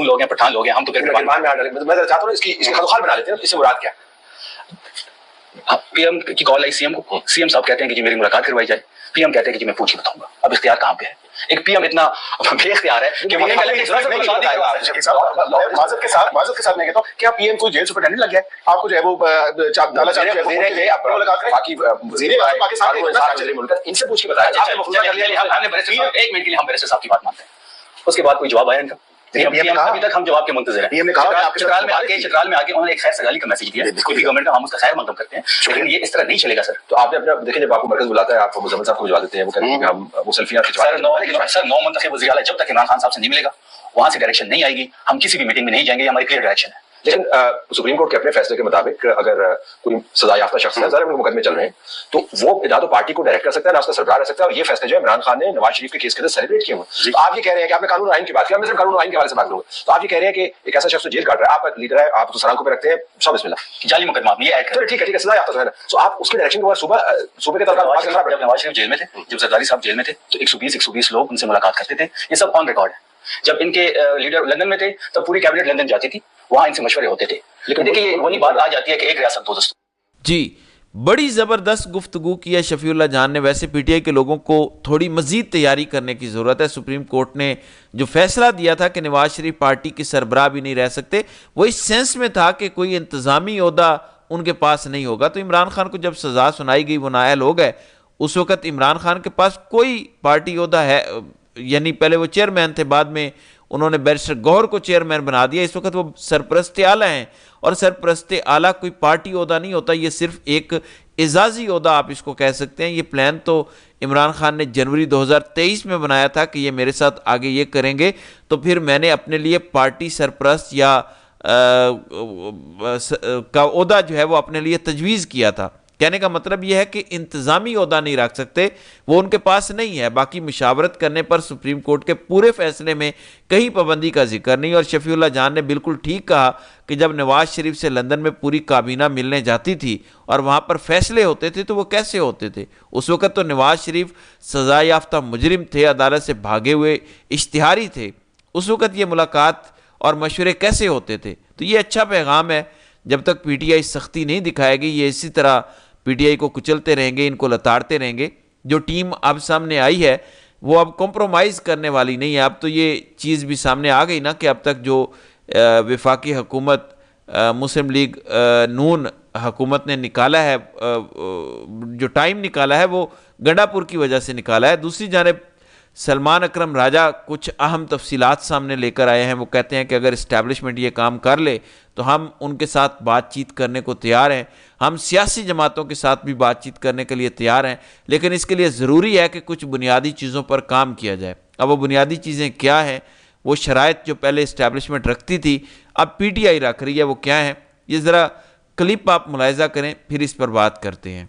پشتون لوگ ہیں، پٹھان لوگ ہیں، ہم تو پھر گربان میں ڈالیں. میں چاہتا ہوں اس کی خدوخال بنا لیتے ہیں. اس سے مراد کیا؟ پی ایم کی کال آئی سی ایم کو، سی ایم صاحب کہتے ہیں کہ جی میری ملاقات کروائی جائے. پی ایم کہتے ہیں کہ جی میں پوچھ کے بتاؤں گا. اب اختیار کہاں پہ ہے؟ ایک پی ایم اتنا بے اختیار ہے کہ معذرت کے ساتھ میں کہتا ہوں کیا پی ایم کو جیل سپرنٹینڈنٹ لگ گیا ہے؟ آپ کو جو ہے وہ ان سے پوچھ کے بتایا. ایک منٹ کے لیے ہم بیرسٹر صاحب کی بات مانتے ہیں. اس کے بعد کوئی جواب آیا ان کا؟ ابھی تک ہم جواب کے منتظر ہیں. چترال میں آگے انہوں نے ایک خیر سگالی کا میسج دیا. کوئی گورنمنٹ کا ہم اس کا خیر مقدم کرتے ہیں، لیکن یہ اس طرح نہیں چلے گا سر. تو آپ نے اپنا دیکھیں جب آپ کو مرکز بلاتا ہے آپ کو مزمل صاحب کو بجوا دیتے ہیں، وہ کہتے ہیں کہ ہم وہ سیلفیاں سر 9 منتخب وزیر اعلیٰ جب تک عمران خان صاحب سے نہیں ملے گا وہاں سے ڈائریکشن نہیں آئے گی. ہم کسی بھی میٹنگ میں نہیں جائیں گے، یہ ہماری کلیئر ڈائریکشن ہے. لیکن سپریم کورٹ کے اپنے فیصلے کے مطابق اگر کوئی سزا یافتہ شخص ہے، ظاہر ہے مقدمے چل رہے ہیں، تو وہ نہ تو پارٹی کو ڈائریکٹ کر سکتا ہے نہ اس کا سربراہ رہ سکتا ہے. اور یہ فیصلے جو ہے عمران خان نے نواز شریف کے کیس کے اندر سیلیبریٹ کیے ہوئے. تو آپ یہ کہہ رہے ہیں کہ آپ نے قانون آئین کی بات کی، میں صرف قانون آئین کے حوالے سے بات کروں گا. تو آپ یہ کہہ رہے ہیں کہ ایک ایسا شخص جیل کاٹ رہا ہے، آپ لیڈر ہے، آپ اس سلام کو پہ رکھتے ہیں سب بسم اللہ جعلی مقدمہ یہ ایڈ کریں. ٹھیک ہے سزا یافتہ ہے نا. تو آپ اس کے ڈائریکشن کو صوبے کے طور پر نواز شریف جیل میں تھے، جب زرداری صاحب جیل میں تھے تو 120 لوگ ان سے ملاقات کرتے تھے. یہ سب آن ریکارڈ ہے. جب ان کے لیڈر لندن میں تھے تب پوری کیبنٹ لندن جاتی تھی، وہاں ان سے مشورے ہوتے تھے. لیکن دیکھیے وہی بات آ جاتی ہے کہ ایک ریاست دو دستور. جی بڑی زبردست گفتگو کی ہے شفیع اللہ جان نے. ویسے پی ٹی آئی کے لوگوں کو تھوڑی مزید تیاری کرنے کی ضرورت ہے. سپریم کورٹ نے جو فیصلہ دیا تھا کہ نواز شریف پارٹی کے سربراہ بھی نہیں رہ سکتے، وہ اس سینس میں تھا کہ کوئی انتظامی عہدہ ان کے پاس نہیں ہوگا. تو عمران خان کو جب سزا سنائی گئی وہ نااہل ہو گئے. اس وقت عمران خان کے پاس کوئی پارٹی عہدہ ہے، یعنی پہلے وہ چیئرمین تھے، بعد میں انہوں نے بیرسٹر گوہر کو چیئرمین بنا دیا. اس وقت وہ سرپرست اعلیٰ ہیں، اور سرپرست اعلیٰ کوئی پارٹی عہدہ نہیں ہوتا، یہ صرف ایک اعزازی عہدہ آپ اس کو کہہ سکتے ہیں. یہ پلان تو عمران خان نے جنوری 2023 میں بنایا تھا کہ یہ میرے ساتھ آگے یہ کریں گے، تو پھر میں نے اپنے لیے پارٹی سرپرست یا کا عہدہ جو ہے وہ اپنے لیے تجویز کیا تھا. کہنے کا مطلب یہ ہے کہ انتظامی عہدہ نہیں رکھ سکتے، وہ ان کے پاس نہیں ہے. باقی مشاورت کرنے پر سپریم کورٹ کے پورے فیصلے میں کہیں پابندی کا ذکر نہیں. اور شفیع اللہ جان نے بالکل ٹھیک کہا کہ جب نواز شریف سے لندن میں پوری کابینہ ملنے جاتی تھی اور وہاں پر فیصلے ہوتے تھے تو وہ کیسے ہوتے تھے؟ اس وقت تو نواز شریف سزا یافتہ مجرم تھے، عدالت سے بھاگے ہوئے اشتہاری تھے. اس وقت یہ ملاقات اور مشورے کیسے ہوتے تھے؟ تو یہ اچھا پیغام ہے. جب تک پی ٹی آئی سختی نہیں دکھائے گی، یہ اسی طرح پی ٹی آئی کو کچلتے رہیں گے، ان کو لتاڑتے رہیں گے. جو ٹیم اب سامنے آئی ہے وہ اب کمپرومائز کرنے والی نہیں ہے. اب تو یہ چیز بھی سامنے آ گئی نا کہ اب تک جو وفاقی حکومت مسلم لیگ نون حکومت نے نکالا ہے، جو ٹائم نکالا ہے وہ گنڈا پور کی وجہ سے نکالا ہے. دوسری جانب سلمان اکرم راجہ کچھ اہم تفصیلات سامنے لے کر آئے ہیں. وہ کہتے ہیں کہ اگر اسٹیبلشمنٹ یہ کام کر لے تو ہم ان کے ساتھ بات چیت کرنے کو تیار ہیں، ہم سیاسی جماعتوں کے ساتھ بھی بات چیت کرنے کے لیے تیار ہیں، لیکن اس کے لیے ضروری ہے کہ کچھ بنیادی چیزوں پر کام کیا جائے. اب وہ بنیادی چیزیں کیا ہیں؟ وہ شرائط جو پہلے اسٹیبلشمنٹ رکھتی تھی اب پی ٹی آئی رکھ رہی ہے، وہ کیا ہیں؟ یہ ذرا کلپ آپ ملاحظہ کریں، پھر اس پر بات کرتے ہیں.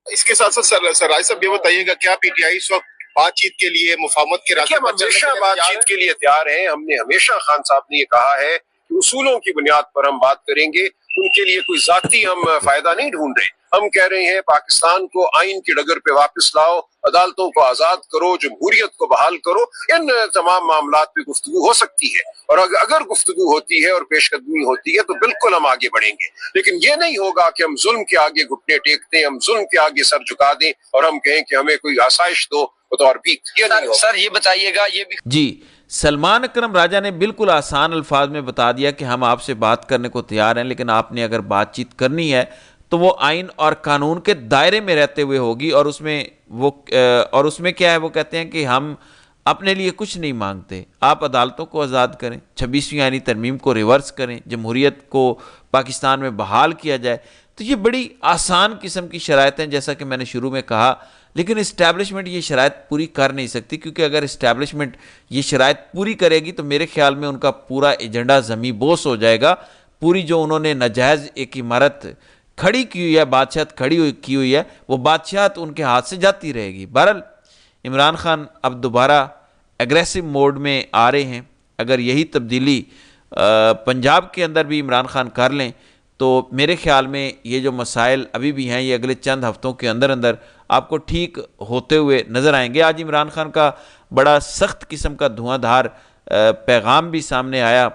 اس کے ساتھ ساتھ سر رائے صاحب یہ بتائیے گا کیا پی ٹی آئی اس وقت بات چیت کے لیے مفاہمت کے راستے پر ہمیشہ بات چیت کے لیے تیار ہیں؟ ہم نے ہمیشہ خان صاحب نے یہ کہا ہے کہ اصولوں کی بنیاد پر ہم بات کریں گے. ان کے لیے کوئی ذاتی ہم فائدہ نہیں ڈھونڈ رہے. ہم کہہ رہے ہیں پاکستان کو آئین کی ڈگر پہ واپس لاؤ، عدالتوں کو آزاد کرو، جمہوریت کو بحال کرو. ان تمام معاملات پہ گفتگو ہو سکتی ہے، اور اگر گفتگو ہوتی ہے اور پیش قدمی ہوتی ہے تو بالکل ہم آگے بڑھیں گے. لیکن یہ نہیں ہوگا کہ ہم ظلم کے آگے گھٹنے ٹیکتے ہیں، ہم ظلم کے آگے سر جھکا دیں اور ہم کہیں کہ ہمیں کوئی آسائش دو بطور بھی. سر یہ بتائیے گا یہ بھی جی سلمان اکرم راجہ نے بالکل آسان الفاظ میں بتا دیا کہ ہم آپ سے بات کرنے کو تیار ہیں، لیکن آپ نے اگر بات چیت کرنی ہے تو وہ آئین اور قانون کے دائرے میں رہتے ہوئے ہوگی. اور اس میں کیا ہے؟ وہ کہتے ہیں کہ ہم اپنے لیے کچھ نہیں مانگتے، آپ عدالتوں کو آزاد کریں، 26ویں آئینی ترمیم کو ریورس کریں، جمہوریت کو پاکستان میں بحال کیا جائے. تو یہ بڑی آسان قسم کی شرائط ہیں جیسا کہ میں نے شروع میں کہا. لیکن اسٹیبلشمنٹ یہ شرائط پوری کر نہیں سکتی، کیونکہ اگر اسٹیبلشمنٹ یہ شرائط پوری کرے گی تو میرے خیال میں ان کا پورا ایجنڈا زمیں بوس ہو جائے گا. پوری جو انہوں نے ناجائز ایک عمارت کھڑی کی ہوئی ہے، بادشاہت کی ہوئی ہے، وہ بادشاہت ان کے ہاتھ سے جاتی رہے گی. بہرحال عمران خان اب دوبارہ ایگریسو موڈ میں آ رہے ہیں. اگر یہی تبدیلی پنجاب کے اندر بھی عمران خان کر لیں تو میرے خیال میں یہ جو مسائل ابھی بھی ہیں یہ اگلے چند ہفتوں کے اندر آپ کو ٹھیک ہوتے ہوئے نظر آئیں گے. آج عمران خان کا بڑا سخت قسم کا دھواں دھار پیغام بھی سامنے آیا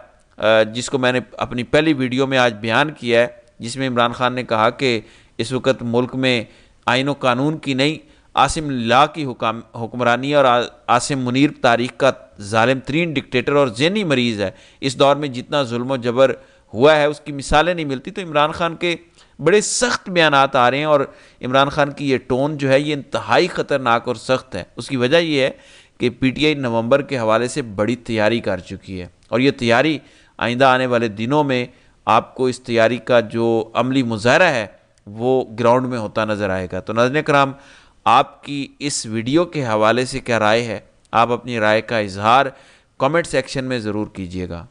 جس کو میں نے اپنی پہلی ویڈیو میں آج بیان کیا ہے، جس میں عمران خان نے کہا کہ اس وقت ملک میں آئین و قانون کی نہیں، عاصم اللہ کی حکمرانی اور عاصم منیر تاریخ کا ظالم ترین ڈکٹیٹر اور ذہنی مریض ہے۔ اس دور میں جتنا ظلم و جبر ہوا ہے اس کی مثالیں نہیں ملتی۔ تو عمران خان کے بڑے سخت بیانات آ رہے ہیں، اور عمران خان کی یہ ٹون جو ہے یہ انتہائی خطرناک اور سخت ہے۔ اس کی وجہ یہ ہے کہ پی ٹی آئی نومبر کے حوالے سے بڑی تیاری کر چکی ہے، اور یہ تیاری آئندہ آنے والے دنوں میں آپ کو اس تیاری کا جو عملی مظاہرہ ہے وہ گراؤنڈ میں ہوتا نظر آئے گا۔ تو ناظرین کرام، آپ کی اس ویڈیو کے حوالے سے کیا رائے ہے؟ آپ اپنی رائے کا اظہار کامنٹ سیکشن میں ضرور کیجیے گا۔